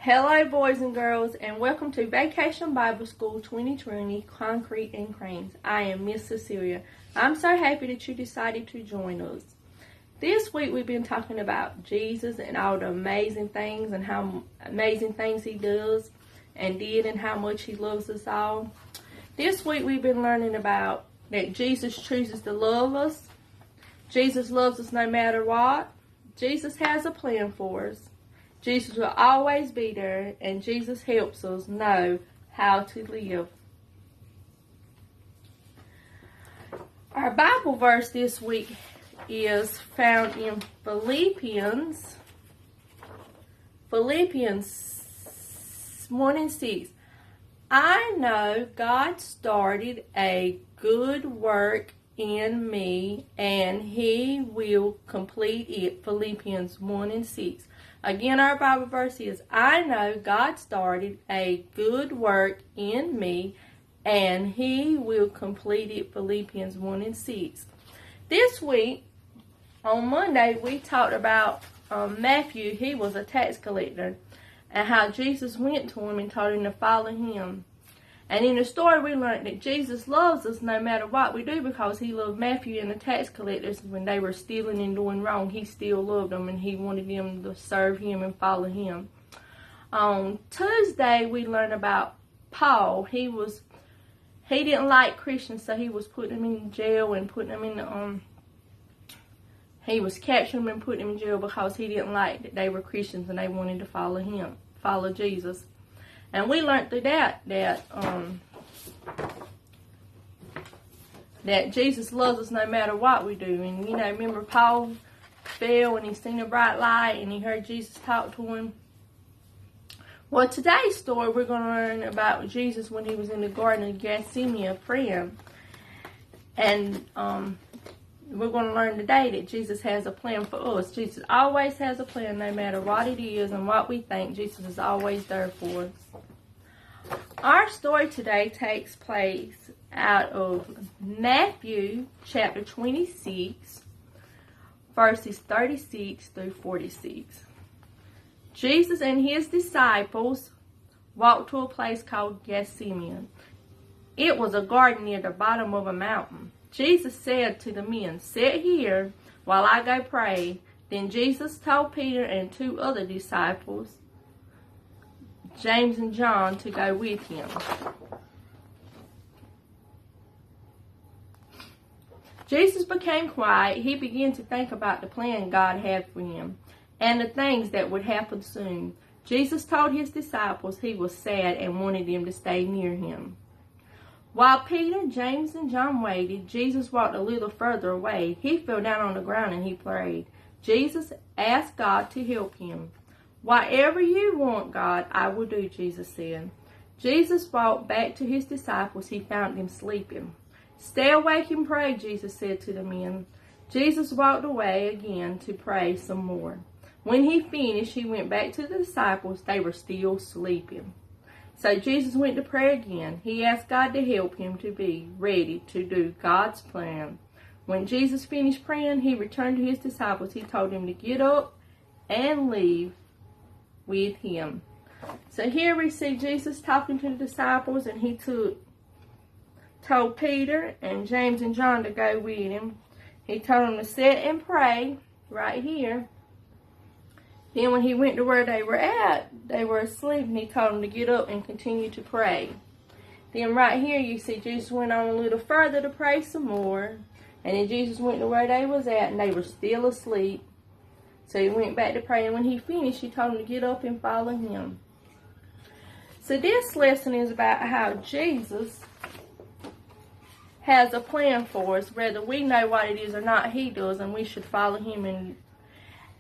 Hello boys and girls, and welcome to Vacation Bible School 2020 Concrete and Cranes. I am Miss Cecilia. I'm so happy that you decided to join us. This week we've been talking about Jesus and all the amazing things and how amazing things he does and did and how much he loves us all. This week we've been learning about that Jesus chooses to love us. Jesus loves us no matter what. Jesus has a plan for us. Jesus will always be there, and Jesus helps us know how to live. Our Bible verse this week is found in Philippians 1:6. I know God started a good work in me, and he will complete it. Philippians 1:6. Again, our Bible verse is, I know God started a good work in me, and he will complete it. Philippians 1:6. This week, on Monday, we talked about Matthew. He was a tax collector, and how Jesus went to him and told him to follow him. And in the story, we learned that Jesus loves us no matter what we do, because he loved Matthew and the tax collectors when they were stealing and doing wrong. He still loved them, and he wanted them to serve him and follow him. On Tuesday, we learned about Paul. He didn't like Christians, so he was putting them in jail and putting them in he was capturing them and putting them in jail because he didn't like that they were Christians and they wanted to follow Jesus. And we learned through that Jesus loves us no matter what we do. And remember Paul fell and he seen a bright light and he heard Jesus talk to him. Well, today's story we're going to learn about Jesus when he was in the Garden of Gethsemane praying. And we're going to learn today that Jesus has a plan for us. Jesus always has a plan, no matter what it is and what we think. Jesus is always there for us. Our story today takes place out of Matthew chapter 26, verses 36 through 46. Jesus and his disciples walked to a place called Gethsemane. It was a garden near the bottom of a mountain. Jesus said to the men, sit here while I go pray. Then Jesus told Peter and two other disciples, James and John, to go with him. Jesus became quiet. He began to think about the plan God had for him and the things that would happen soon. Jesus told his disciples he was sad and wanted them to stay near him. While Peter, James, and John waited, Jesus walked a little further away. He fell down on the ground and he prayed. Jesus asked God to help him. Whatever you want, God, I will do, Jesus said. Jesus walked back to his disciples. He found them sleeping. Stay awake and pray, Jesus said to the men. Jesus walked away again to pray some more. When he finished, he went back to the disciples. They were still sleeping. So Jesus went to pray again. He asked God to help him to be ready to do God's plan. When Jesus finished praying, he returned to his disciples. He told them to get up and leave with him. So here we see Jesus talking to the disciples, and he told Peter and James and John to go with him. He told them to sit and pray right here. Then when he went to where they were at, they were asleep, and he told them to get up and continue to pray. Then right here you see Jesus went on a little further to pray some more. And then Jesus went to where they was at, and they were still asleep. So he went back to pray, and when he finished, he told them to get up and follow him. So this lesson is about how Jesus has a plan for us. Whether we know what it is or not, he does, and we should follow him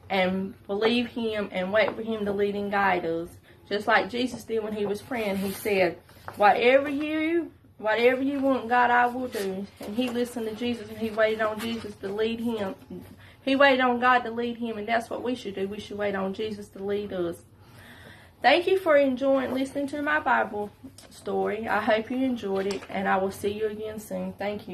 and believe him and wait for him to lead and guide us. Just like Jesus did when he was praying. He said, whatever you want, God, I will do. And he listened to Jesus, and he waited on Jesus to lead him. He waited on God to lead him, and that's what we should do. We should wait on Jesus to lead us. Thank you for enjoying listening to my Bible story. I hope you enjoyed it, and I will see you again soon. Thank you.